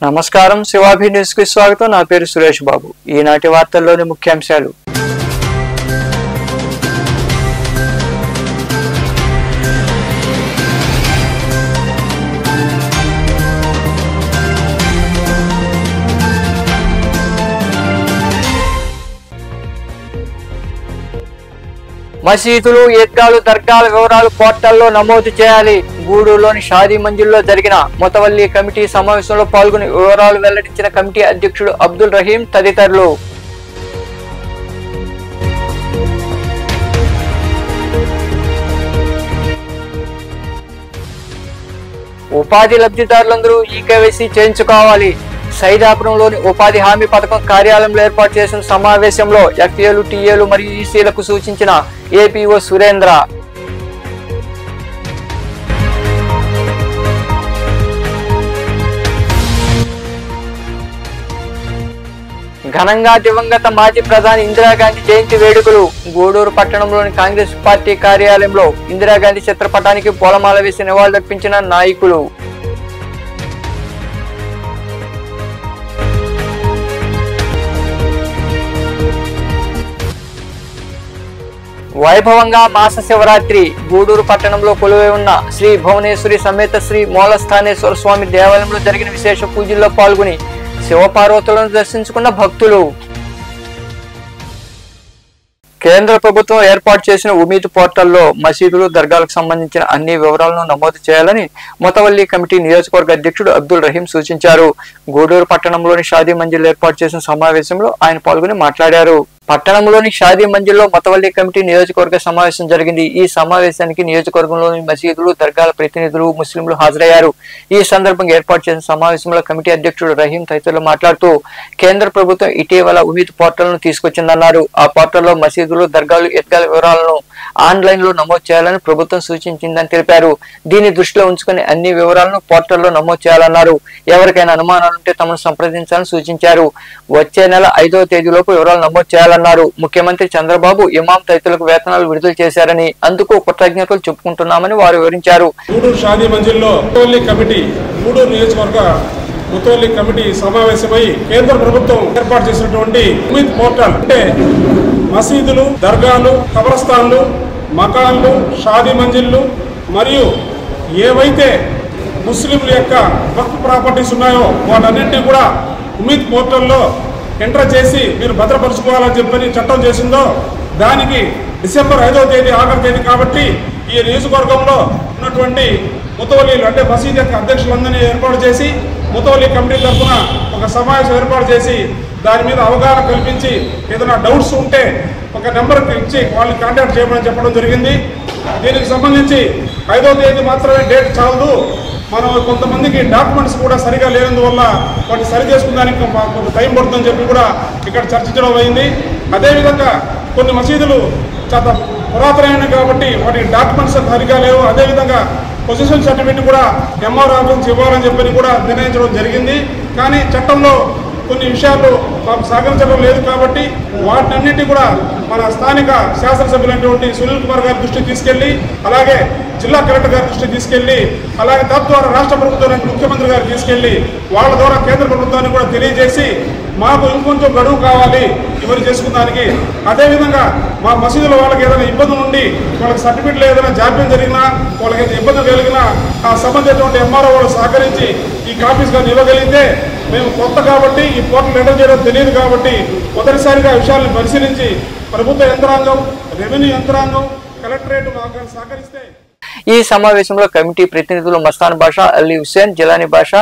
నమస్కారం శివాభి న్యూస్ కి స్వాగతం। నా పేరు సురేష్ బాబు। ఈనాటి వార్తల్లోని ముఖ్యాంశాలు। మసీదులు, ఈద్గాలు, దర్గాల వివరాలు పోర్టల్లో నమోదు చేయాలి। గూడూరులోని షాదీ మంజిల్లో జరిగిన ముతవల్లి కమిటీ సమావేశంలో పాల్గొని వివరాలు వెల్లడించిన కమిటీ అధ్యక్షుడు అబ్దుల్ రహీం తదితరులు। ఉపాధి లబ్ధిదారులందరూ ఈకేవైసీ చేయించుకోవాలి। సైదాపురంలోని ఉపాధి హామీ పథకం కార్యాలయంలో ఏర్పాటు చేసిన సమావేశంలో ఎఫ్ఏలు, టీఏలు మరియు ఈసీలకు సూచించిన ఏపీఓ సురేంద్ర। ఘనంగా దివంగత మాజీ ప్రధాని ఇందిరాగాంధీ జయంతి వేడుకలు। గూడూరు పట్టణంలోని కాంగ్రెస్ పార్టీ కార్యాలయంలో ఇందిరాగాంధీ చిత్రపటానికి పూలమాల వేసి నివాళులర్పించిన నాయకులు। వైభవంగా మాస శివరాత్రి। గూడూరు పట్టణంలో కొలువై ఉన్న శ్రీ భువనేశ్వరి సమేత శ్రీ మూలస్థానేశ్వర స్వామి దేవాలయంలో జరిగిన విశేష పూజల్లో పాల్గొని శివపార్వతులను దర్శించుకున్న భక్తులు। కేంద్ర ప్రభుత్వం ఏర్పాటు చేసిన ఉమీద్ పోర్టల్లో మసీదులు, దర్గాలకు సంబంధించిన అన్ని వివరాలను నమోదు చేయాలని ముతవల్లి కమిటీ నియోజకవర్గ అధ్యక్షుడు అబ్దుల్ రహీం సూచించారు। గూడూరు పట్టణంలోని షాదీ మంజిల్ ఏర్పాటు చేసిన సమావేశంలో ఆయన పాల్గొని మాట్లాడారు। పట్టణంలోని షాదీ మంజిల్లో ముతవల్లి కమిటీ నియోజకవర్గ సమావేశం జరిగింది। ఈ సమావేశానికి నియోజకవర్గంలోని మసీదులు, దర్గాల ప్రతినిధులు, ముస్లింలు హాజరయ్యారు। ఈ సందర్భంగా ఏర్పాటు చేసిన సమావేశంలో కమిటీ అధ్యక్షుడు రహీం తదితరులు మాట్లాడుతూ కేంద్ర ప్రభుత్వం ఇటీవల ఉమీద్ పోర్టల్ను తీసుకొచ్చిందన్నారు। ఆ పోర్టల్లో మసీదులు, దర్గాలు, ఈద్గాల వివరాలను ఆన్లైన్ లో నమోదు చేయాలని ప్రభుత్వం సూచించిందని తెలిపారు। దీన్ని దృష్టిలో ఉంచుకుని అన్ని వివరాలను పోర్టల్లో నమోదు చేయాలన్నారు। ఎవరికైనా అనుమానాలుంటే తమను సంప్రదించాలని సూచించారు। వచ్చే నెల 5వ తేదీలోపు వివరాలు నమోదు చేయాలన్నారు। ముఖ్యమంత్రి చంద్రబాబు, ఇమాం తదితరులకు వేతనాలు విడుదల చేశారని అందుకు కృతజ్ఞతలు చెప్పుకుంటున్నామని వారు వివరించారు। గూడూరు షాదీ మంజిల్లో ముతవల్లి కమిటీ గూడూరు నియోజకవర్గ ముతవల్లి కమిటీ సమావేశమై కేంద్ర ప్రభుత్వం ఏర్పాటు చేసినటువంటి ఉమీద్ పోర్టల్ అంటే మసీదులు, దర్గాలు, కబరస్థాన్లు, మకాన్లు, షాదీ మంజిళ్ళు మరియు ఏవైతే ముస్లింల యొక్క వక్ఫ్ ప్రాపర్టీస్ ఉన్నాయో వాటన్నింటినీ కూడా ఉమీద్ పోర్టల్లో ఎంటర్ చేసి మీరు భద్రపరుచుకోవాలని చెప్పని చట్టం చేసిందో దానికి డిసెంబర్ 5వ తేదీ ఆఖరి తేదీ కాబట్టి ఈ నియోజకవర్గంలో ఉన్నటువంటి ముతవల్లీలు అంటే మసీద్ యొక్క అధ్యక్షులందరినీ ఏర్పాటు చేసి ముతవల్లి కమిటీ తరఫున ఒక సమావేశం ఏర్పాటు చేసి దాని మీద అవగాహన కల్పించి ఏదైనా డౌట్స్ ఉంటే ఒక నెంబర్కి ఇచ్చి వాళ్ళని కాంటాక్ట్ చేయమని చెప్పడం జరిగింది। దీనికి సంబంధించి 5వ తేదీ మాత్రమే డేట్ చాలదు, మనం కొంతమందికి డాక్యుమెంట్స్ కూడా సరిగా లేనందువల్ల వాటిని సరి చేసుకునేదానికి కొంత టైం పడుతుందని చెప్పి కూడా ఇక్కడ చర్చించడం అయింది। అదేవిధంగా కొన్ని మసీదులు చాలా పురాతనమైనవి కాబట్టి వాటికి డాక్యుమెంట్స్ సరిగా లేవు। అదేవిధంగా పొజిషన్ సర్టిఫికేట్ కూడా ఎంఆర్ ఆఫీస్ ఇవ్వాలని చెప్పి కూడా నిర్ణయించడం జరిగింది। కానీ చట్టంలో కొన్ని విషయాలు మాకు సహకరించడం లేదు కాబట్టి వాటినన్నింటినీ కూడా మన స్థానిక శాసనసభ్యులైనటువంటి సునీల్ కుమార్ గారి దృష్టికి తీసుకెళ్లి అలాగే జిల్లా కలెక్టర్ గారి దృష్టికి తీసుకెళ్లి అలాగే తద్వారా రాష్ట్ర ప్రభుత్వానికి ముఖ్యమంత్రి గారికి తీసుకెళ్లి వాళ్ళ ద్వారా కేంద్ర ప్రభుత్వానికి కూడా తెలియజేసి మాకు ఇంకొంచెం గడువు కావాలి ఇవన్నీ చేసుకున్నానికి। అదేవిధంగా మా మసీదులో వాళ్ళకి ఏదైనా ఇబ్బందులు ఉండి వాళ్ళకి సర్టిఫికెట్లు ఏదైనా జాప్యం జరిగినా వాళ్ళకి ఇబ్బంది కలిగినా ఆ సంబంధించినటువంటి ఎంఆర్ఓ వాళ్ళు సహకరించి ఈ కాపీస్ కానీ ఇవ్వగలిగితే మేము కొత్త కాబట్టి ఈ పోర్టల్ ఎంటర్ చేయడం తెలియదు కాబట్టి మొదటిసారిగా విషయాలను పరిశీలించి ప్రభుత్వ యంత్రాంగం, రెవెన్యూ యంత్రాంగం, కలెక్టరేట్ మాకు సహకరిస్తే। ఈ సమావేశంలో కమిటీ ప్రతినిధులు మస్తాన్ బాషా, అలీ హుసేన్, జిలానీ బాషా,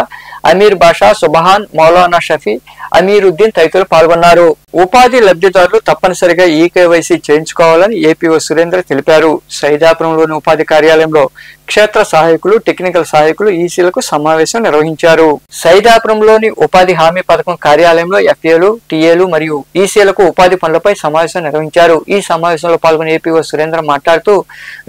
అమీర్ బాషా, సుబహాన్, మౌలానా షఫీ, అమీరుద్దీన్ తదితరులు పాల్గొన్నారు। ఉపాధి లబ్ధిదారులు తప్పనిసరిగా ఈకేవైసీ చేయించుకోవాలని ఏపీఓ సురేంద్ర తెలిపారు। సైదాపురంలోని ఉపాధి కార్యాలయంలో క్షేత్ర సహాయకులు, టెక్నికల్ సహాయకులు, ఈసీలకు సమావేశం నిర్వహించారు। సైదాపురంలోని ఉపాధి హామీ పథకం కార్యాలయంలో ఎఫ్ఏలు, టీఏలు మరియు ఈసీలకు ఉపాధి పనులపై సమావేశం నిర్వహించారు। ఈ సమావేశంలో పాల్గొన్న ఏపీఓ సురేంద్ర మాట్లాడుతూ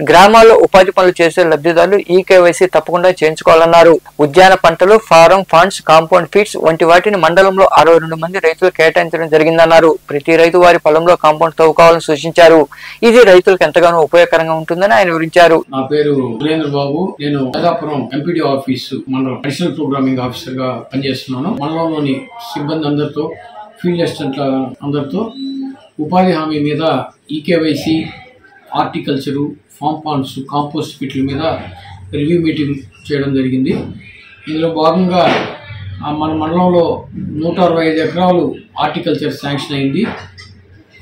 గ్రామాల్లో ఉపాధి పనులు చేసే లబ్ధిదారులు ఈకేవైసీ తప్పకుండా చేయించుకోవాలన్నారు। ఉద్యాన పంటలు, ఫారం, ఫండ్స్, కాంపౌండ్ ఫీడ్స్ వంటి వాటిని మండలంలో 62 మంది రైతులు కేటాయించడం జరిగిందన్నారు। చేయాలన్నారు. ప్రతి రైతు వారి పొలంలో కాంపౌండ్ తవ్వుకోవాలని సూచించారు. ఇది రైతులకు ఎంతగానో ఉపయోగకరంగా ఉంటుందని ఆయన వివరించారు. నా పేరు సురేంద్ర బాబు. నేను పెదాపురం ఎంపీడీ ఆఫీసు మండలం అడిషనల్ ప్రోగ్రామింగ్ ఆఫీసర్ గా పనిచేస్తున్నాను. మండలంలోని సిబ్బంది అందరితో, ఫీల్డ్ అసిస్టెంట్ల అందరితో ఉపాధి హామీ మీద eKYC, horticulture, farm ponds, compost పిట్ల మీద రివ్యూ మీటింగ్ చేయడం జరిగింది. ఇందులో భాగంగా మన మండలంలో 165 ఎకరాలు హార్టికల్చర్ శాంక్షన్ అయింది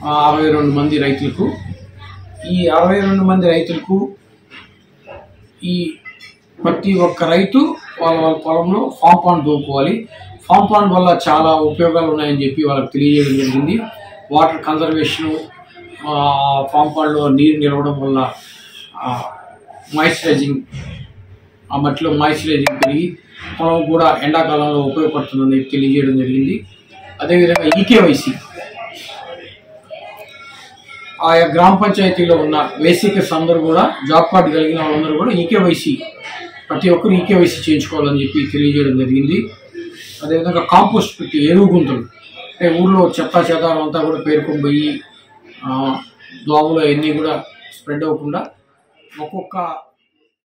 62 మంది రైతులకు. ఈ 62 మంది రైతులకు ఈ ప్రతి ఒక్క రైతు వాళ్ళ పొలంలో ఫామ్ పాండ్ దూకోవాలి. ఫామ్ పాండ్ వల్ల చాలా ఉపయోగాలు ఉన్నాయని చెప్పి వాళ్ళకి తెలియజేయడం జరిగింది. వాటర్ కన్జర్వేషను, ఫామ్ పాండ్లో నీరు నిలవడం వల్ల మాయిశ్చరైజింగ్, ఆ మట్టిలో మాయిశ్చరైజింగ్ పెరిగి పొలం కూడా ఎండాకాలంలో ఉపయోగపడుతుందని తెలియజేయడం జరిగింది. అదేవిధంగా ఈకేవైసీ, ఆయా గ్రామ పంచాయతీలో ఉన్న వేసికర్స్ అందరూ కూడా, జాబ్ కార్డు కలిగిన వాళ్ళందరూ కూడా ఈకేవైసీ, ప్రతి ఒక్కరు ఈకేవైసీ చేయించుకోవాలని చెప్పి తెలియజేయడం జరిగింది. అదేవిధంగా కాంపోస్ట్ పెట్టి ఎరువు గుంతలు, అంటే ఊళ్ళో చెత్త చెదారం అంతా కూడా పేరుకొని పోయి దోమలు అవన్నీ కూడా స్ప్రెడ్ అవ్వకుండా ఒక్కొక్క.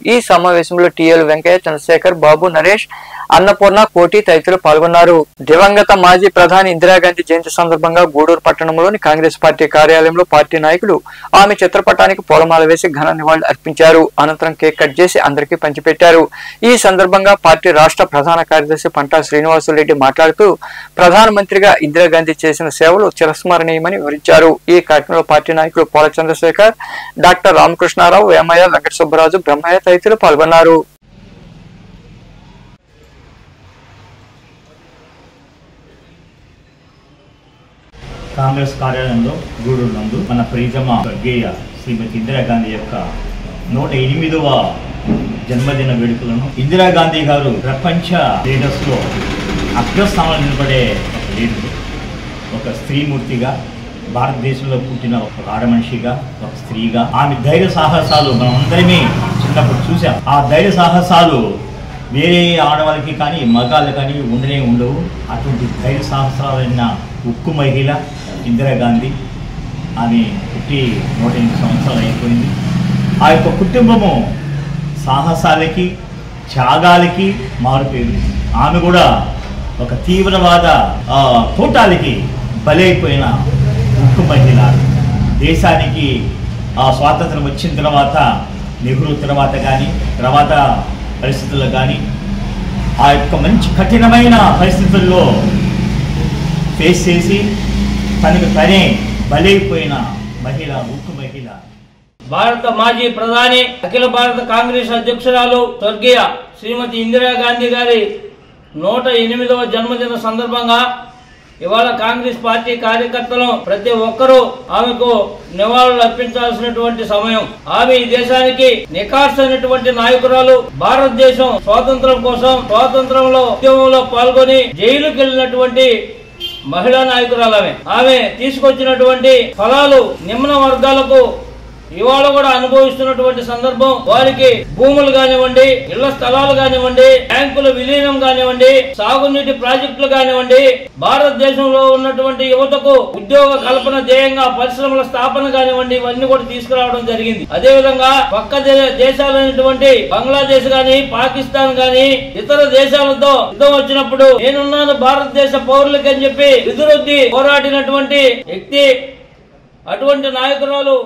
ఈ సమావేశంలో టిఎల్ వెంకయ్య, చంద్రశేఖర్ బాబు, నరేష్, అన్నపూర్ణ, కోటి తదితరులు పాల్గొన్నారు. దివంగత మాజీ ప్రధాని ఇందిరాగాంధీ జయంతి సందర్భంగా గూడూరు పట్టణంలోని కాంగ్రెస్ పార్టీ కార్యాలయంలో పార్టీ నాయకులు ఆమె చిత్రపటానికి పూలమాల వేసి ఘన నివాళులు అర్పించారు. అనంతరం కేక్ కట్ చేసి అందరికీ పంచిపెట్టారు. ఈ సందర్భంగా పార్టీ రాష్ట్ర ప్రధాన కార్యదర్శి పంటా శ్రీనివాసులరెడ్డి మాట్లాడుతూ ప్రధానమంత్రిగా ఇందిరాగాంధీ చేసిన సేవలు చిరస్మరణీయమని వివరించారు. ఈ కార్యక్రమంలో పార్టీ నాయకులు పోల చంద్రశేఖర్, డాక్టర్ రామకృష్ణారావు, వేమయ్య, వెంకట సుబ్బరాజు, బ్రహ్మయ్య తదితరులు పాల్గొన్నారు. కాంగ్రెస్ కార్యాలయంలో గూడూరు నందు మన ప్రీతమ స్వర్గీయ శ్రీమతి ఇందిరాగాంధీ యొక్క 108వ జన్మదిన వేడుకలను ఇందిరాగాంధీ గారు ప్రపంచ లీడర్స్ లో అగ్రస్థానంలో నిలబడే ఒక లీడర్, ఒక స్త్రీమూర్తిగా, భారతదేశంలో పుట్టిన ఒక ఆడమనిషిగా, ఒక స్త్రీగా ఆమె ధైర్య సాహసాలు మనం అందరమే చిన్నప్పుడు చూసాం. ఆ ధైర్య సాహసాలు వేరే ఆడవాళ్ళకి కానీ మగాళ్ళకి కానీ ఉండనే ఉండవు. అటువంటి ధైర్య సాహసాలైన ఉక్కు మహిళ ఇందిరాగాంధీ. ఆమె పుట్టి 108 సంవత్సరాలు అయిపోయింది. ఆ యొక్క కుటుంబము సాహసాలకి, త్యాగాలకి మారుపేరు. ఆమె కూడా ఒక తీవ్రవాద తోటాలకి బలైపోయిన ఉక్కు మహిళ. దేశానికి స్వాతంత్రం వచ్చిన తర్వాత, నెహ్రూ తర్వాత పరిస్థితుల్లో కానీ ఆ యొక్క మంచి కఠినమైన పరిస్థితుల్లో ఫేస్ చేసి తనకు తనే బలైపోయిన మహిళ, ఉక్కు మహిళ. భారత మాజీ ప్రధాని, అఖిల భారత కాంగ్రెస్ అధ్యక్షురాలు స్వర్గీయ శ్రీమతి ఇందిరాగాంధీ గారి 108వ జన్మదిన సందర్భంగా ఇవాళ కాంగ్రెస్ పార్టీ కార్యకర్తలు ప్రతి ఒక్కరూ ఆమెకు నివాళులు అర్పించాల్సినటువంటి సమయం. ఆమె ఈ దేశానికి నిఖార్సైనటువంటి నాయకురాలు. భారతదేశం స్వాతంత్రం కోసం స్వాతంత్రంలో ఉద్యమంలో పాల్గొని జైలుకి వెళ్ళినటువంటి మహిళా నాయకురాలు. ఆమె తీసుకొచ్చినటువంటి ఫలాలు నిమ్న వర్గాలకు ఇవాళ కూడా అనుభవిస్తున్నటువంటి సందర్భం. వారికి భూములు కానివ్వండి, ఇళ్ల స్థలాలు కానివ్వండి, బ్యాంకుల విలీనం కానివ్వండి, సాగునీటి ప్రాజెక్టులు కానివ్వండి, భారతదేశంలో ఉన్నటువంటి యువతకు ఉద్యోగ కల్పన ధ్యేయంగా పరిశ్రమల స్థాపన కానివ్వండి, ఇవన్నీ కూడా తీసుకురావడం జరిగింది. అదేవిధంగా పక్క దేశాలైనటువంటి బంగ్లాదేశ్ గాని, పాకిస్తాన్ గాని, ఇతర దేశాలతో యుద్ధం వచ్చినప్పుడు నేనున్నాను భారతదేశ పౌరులకి అని చెప్పి ఎదురొద్ది పోరాడినటువంటి వ్యక్తి. అటువంటి నాయకురాలు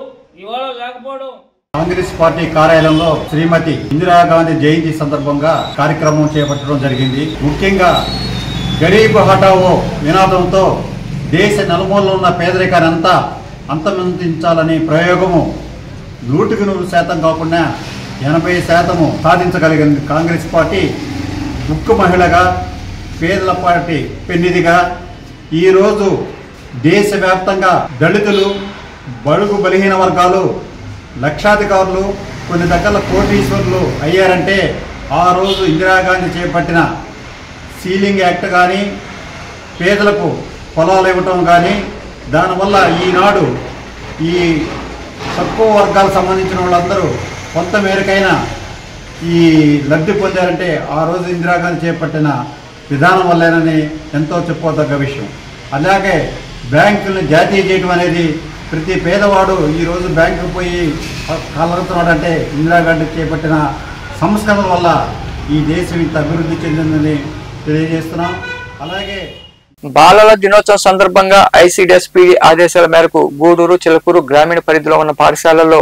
ఇవాళ లేకపోవడం. కాంగ్రెస్ పార్టీ కార్యాలయంలో శ్రీమతి ఇందిరాగాంధీ జయంతి సందర్భంగా కార్యక్రమం చేపట్టడం జరిగింది. ముఖ్యంగా గరీబ్ హఠావో నినాదంతో దేశ నలుమూలలో ఉన్న పేదరికాన్ని అంతా అంతమొందించాలనే ప్రయోగము 100% కాకుండా 80% సాధించగలిగింది. కాంగ్రెస్ పార్టీ ఉక్కు మహిళగా, పేదల పార్టీ పెన్నిదిగా ఈరోజు దేశవ్యాప్తంగా దళితులు, బడుగు బలహీన వర్గాలు, లక్షాధికారులు, కొన్ని దగ్గర కోటీశ్వరులు అయ్యారంటే ఆ రోజు ఇందిరాగాంధీ చేపట్టిన సీలింగ్ యాక్ట్ కానీ, పేదలకు పొలాలు ఇవ్వటం కానీ, దానివల్ల ఈనాడు ఈ తక్కువ వర్గాలకు సంబంధించిన వాళ్ళందరూ కొంత మేరకైనా ఈ లబ్ధి పొందారంటే ఆ రోజు ఇందిరాగాంధీ చేపట్టిన విధానం వల్లేనని ఎంతో చెప్పుకోదగ్గ విషయం. అలాగే బ్యాంకులను జాతీయ చేయడం అనేది ప్రతి పేదవాడు ఈరోజు బ్యాంకుకు పోయి కలరుతున్నాడంటే ఇందిరాగాంధీ చేపట్టిన సంస్కరణల వల్ల ఈ దేశం ఇంత అభివృద్ధి చెందిందని తెలియజేస్తున్నాం. అలాగే బాలల దినోత్సవం సందర్భంగా ఐసిడిఎస్పిడి ఆదేశాల మేరకు గూడూరు, చిలకూరు గ్రామీణ పరిధిలో ఉన్న పాఠశాలల్లో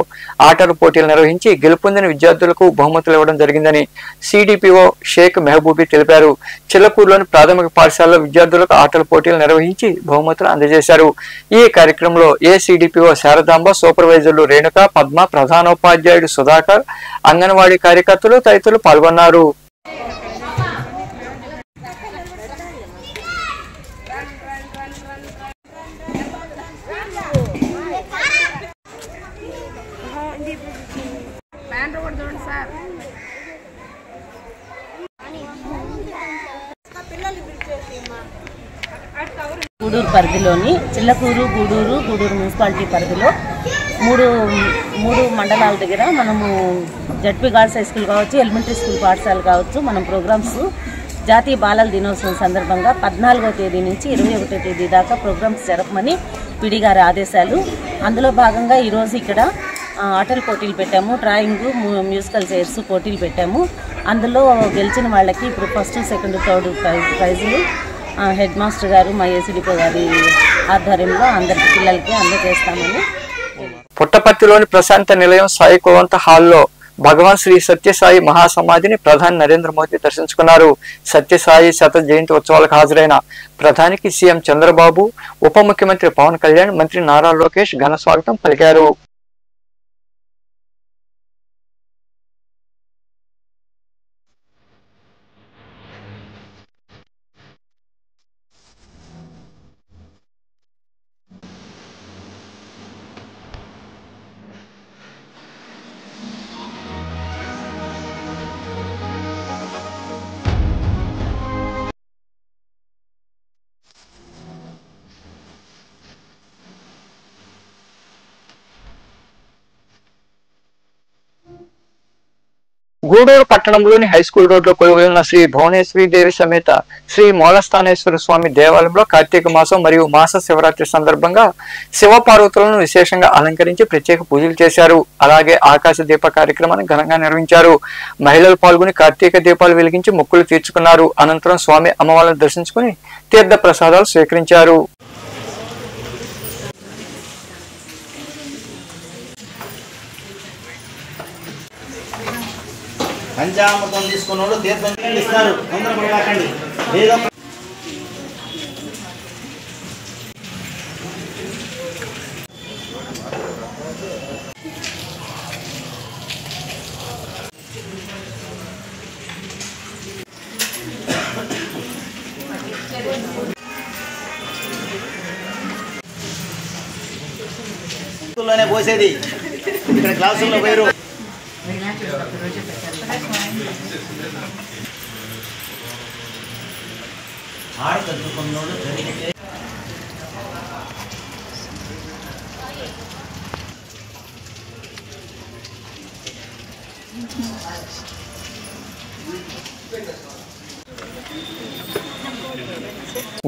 ఆటల పోటీలు నిర్వహించి గెలుపొందిన విద్యార్థులకు బహుమతులు ఇవ్వడం జరిగిందని సిడిపిఓ షేక్ మెహబూబీ తెలిపారు. చిలకూరులోని ప్రాథమిక పాఠశాలలో విద్యార్థులకు ఆటల పోటీలు నిర్వహించి బహుమతులు అందజేశారు. ఈ కార్యక్రమంలో ఏసిడిపిఓ శారదాంబ, సూపర్వైజర్లు రేణుక, పద్మ, ప్రధానోపాధ్యాయుడు సుధాకర్, అంగన్వాడీ కార్యకర్తలు తదితరులు పాల్గొన్నారు. గూడూరు పరిధిలోని చిల్లకూరు, గూడూరు మున్సిపాలిటీ పరిధిలో మూడు మండలాల దగ్గర మనము జడ్పీ గర్ల్స్ హై స్కూల్ కావచ్చు, ఎలిమెంటరీ స్కూల్ పాఠశాల కావచ్చు, మనం ప్రోగ్రామ్స్ జాతీయ బాలల దినోత్సవం సందర్భంగా 14వ తేదీ నుంచి 21వ తేదీ దాకా ప్రోగ్రామ్స్ జరపమని పిడి గారి ఆదేశాలు. అందులో భాగంగా ఈరోజు ఇక్కడ ఆటల పోటీలు పెట్టాము, డ్రాయింగ్, మ్యూజికల్ చైర్స్ పోటీలు పెట్టాము. అందులో గెలిచిన వాళ్ళకి ఇప్పుడు ఫస్ట్, సెకండ్, థర్డ్ ప్రైజులు హెడ్ మాస్టర్ గారు, మా ఏసీడీపీ గారి ఆధ్వర్యంలో అందరికి పిల్లలకి అందజేస్తామని. పుట్టపర్తిలోని ప్రశాంత నిలయం సాయి కోవంత హాల్లో భగవాన్ శ్రీ సత్యసాయి మహాసమాధిని ప్రధాని నరేంద్ర మోదీ దర్శించుకున్నారు. సత్యసాయి శత జయంతి ఉత్సవాలకు హాజరైన ప్రధానికి సీఎం చంద్రబాబు, ఉప ముఖ్యమంత్రి పవన్ కళ్యాణ్, మంత్రి నారా లోకేష్ ఘన స్వాగతం పలికారు. గూడూరు పట్టణంలోని హైస్కూల్ రోడ్ లో కొలువైన శ్రీ భువనేశ్వరి దేవి సమేత శ్రీ మూలస్థానేశ్వర స్వామి దేవాలయంలో కార్తీక మాసం మరియు మాస శివరాత్రి సందర్భంగా శివపార్వతులను విశేషంగా అలంకరించి ప్రత్యేక పూజలు చేశారు. అలాగే ఆకాశ దీప కార్యక్రమాన్ని ఘనంగా నిర్వహించారు. మహిళలు పాల్గొని కార్తీక దీపాలు వెలిగించి మొక్కులు తీర్చుకున్నారు. అనంతరం స్వామి అమ్మవార్లను దర్శించుకుని తీర్థ ప్రసాదాలు స్వీకరించారు. పంచామృతం తీసుకున్నోళ్ళు తీర్థం ఇస్తారు. తొందరపడకండి. ఏదో పోసేది ఇక్కడ క్లాసుల్లో పోయారు. ఆడకట్టుకున్నోడు జరిగితే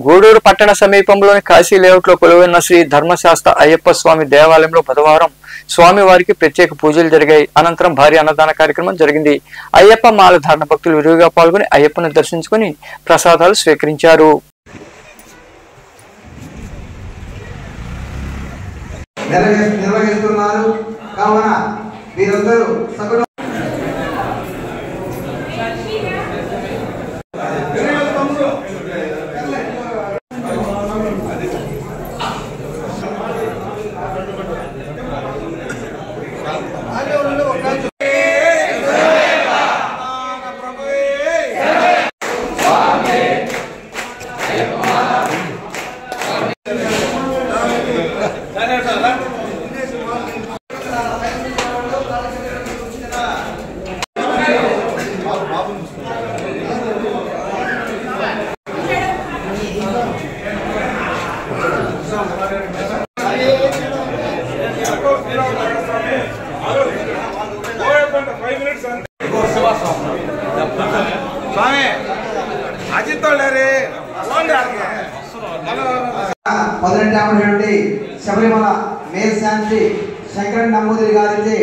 గూడూరు పట్టణ సమీపంలోని కాశీ లేఅవుట్ లో కొలువైన శ్రీ ధర్మశాస్త్ర అయ్యప్ప స్వామి దేవాలయంలో బుధవారం స్వామి వారికి ప్రత్యేక పూజలు జరిగాయి. అనంతరం భారీ అన్నదాన కార్యక్రమం జరిగింది. అయ్యప్ప మాల ధారణ భక్తులు విరివిగా పాల్గొని అయ్యప్పను దర్శించుకుని ప్రసాదాలు స్వీకరించారు. నిర్వహిస్తున్నారు కావున వీరందరూ సగుణ 18 శబరిమల మేల్ శాంతి శంకరన్ నమోదరి గారి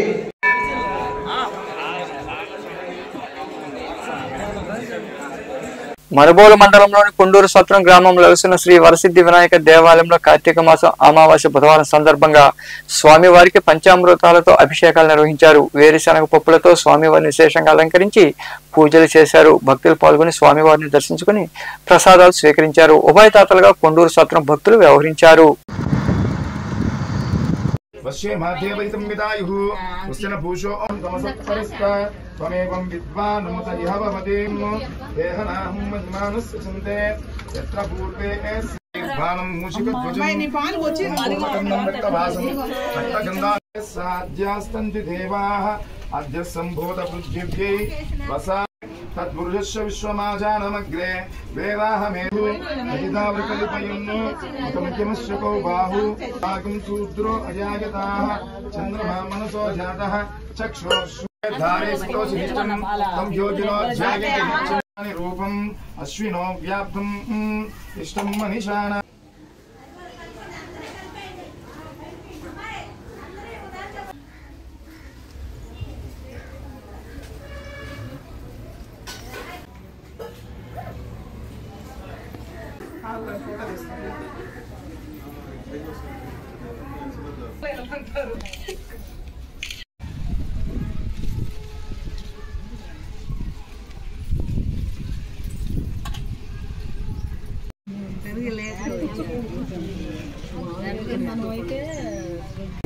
మరుబోలు మండలంలోని కొండూరు సత్రం గ్రామంలో వెలిసిన శ్రీ వరసిద్ధి వినాయక దేవాలయంలో కార్తీక మాసం అమావాస్య బుధవారం సందర్భంగా స్వామివారికి పంచామృతాలతో అభిషేకాలు నిర్వహించారు. వేరుశనగ పప్పులతో స్వామివారిని విశేషంగా అలంకరించి పూజలు చేశారు. భక్తులు పాల్గొని స్వామివారిని దర్శించుకుని ప్రసాదాలు స్వీకరించారు. ఉభయతాతలుగా కొండూరు సత్రం భక్తులు వ్యవహరించారు. वश्ये माध्ये वैतं विदायुः उस्यन भूषो तमसत्परिस्ता त्वमेवं विद्वानुमत इह भवतीं देहनाहं मजमानस्य चिन्ते यत्र पूर्वे भानं मूषिकध्वजं रक्तभासं रक्तगन्धाः साध्यास्तन्ति देवाः अद्य सम्भूतपृथिव्यै वसा तत्पुरुषस्य विश्वमाजानमग्रे वेदाहमेधु अजितावृकलिपयुन्नो मुखमुख्यमस्य कौ बाहु आगं शूद्रो अजायताः चन्द्रमा मनसो जातः चक्षुर्धारेस्तोषिष्टं तं योगिनो ध्यायन्ति रूपम् अश्विनो व्याप्तम् इष्टं मनीषाणा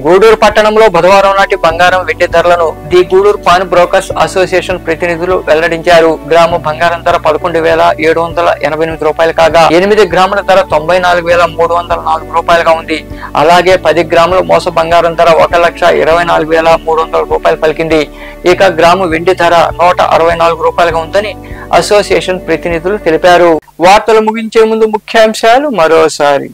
గూడూరు పట్టణంలో బుధవారం నాటి బంగారం వెండి ధరలను the Gudur pawn brokers association ప్రతినిధులు వెల్లడించారు. గ్రాము బంగారం ధర 11,788 రూపాయలు కాగా 8 గ్రాముల ధర 94,304 రూపాయలుగా ఉంది. అలాగే 10 గ్రాముల మోస బంగారం ధర 1,24,300 రూపాయలు పలికింది. ఇక గ్రాము వెండి ధర 164 రూపాయలుగా ఉందని అసోసియేషన్ ప్రతినిధులు తెలిపారు. వార్తలు ముగించే ముందు ముఖ్యాంశాలు మరోసారి.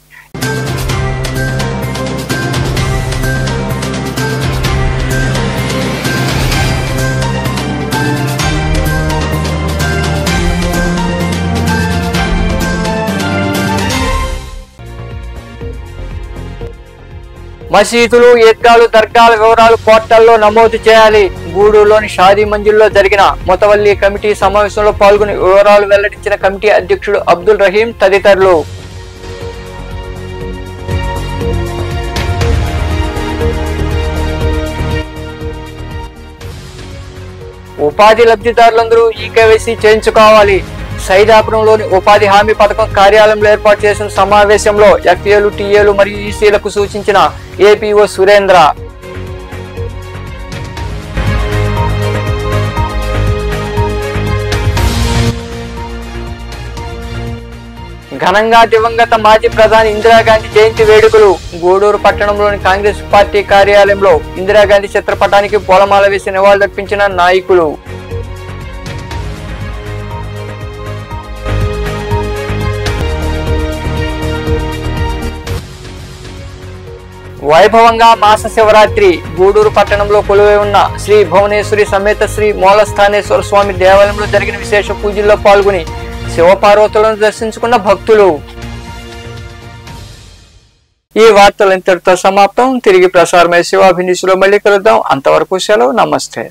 మసీదులు, ఈద్గాలు, దర్గాల వివరాలు పోర్టల్లో నమోదు చేయాలి. గూడూరులోని షాదీ మంజిల్లో జరిగిన మొతవల్లి కమిటీ సమావేశంలో పాల్గొని వివరాలు వెల్లడించిన కమిటీ అధ్యక్షుడు అబ్దుల్ రహీం తదితరులు. ఉపాధి లబ్ధిదారులందరూ ఈ కేవైసీ చేయించుకోవాలి. సైదాపురంలోని ఉపాధి హామీ పథకం కార్యాలయంలో ఏర్పాటు చేసిన సమావేశంలో ఎఫ్ఏలు, టీఏలు మరియు ఈసీలకు సూచించిన ఏపీఓ సురేంద్ర. ఘనంగా దివంగత మాజీ ప్రధాని ఇందిరాగాంధీ జయంతి వేడుకలు. గూడూరు పట్టణంలోని కాంగ్రెస్ పార్టీ కార్యాలయంలో ఇందిరాగాంధీ చిత్రపటానికి పూలమాల వేసి నివాళులర్పించిన నాయకులు. వైభవంగా మాస శివరాత్రి. గూడూరు పట్టణంలో కొలువై ఉన్న శ్రీ భువనేశ్వరి సమేత శ్రీ మూలస్థానేశ్వర స్వామి దేవాలయంలో జరిగిన విశేష పూజల్లో పాల్గొని శివపార్వతులను దర్శించుకున్న భక్తులు. ఈ వార్తలు ఇంతటితో సమాప్తం. తిరిగి ప్రసారమై శివాభినిషిలో మళ్ళీ కలుద్దాం. అంతవరకు సెలవు. నమస్తే.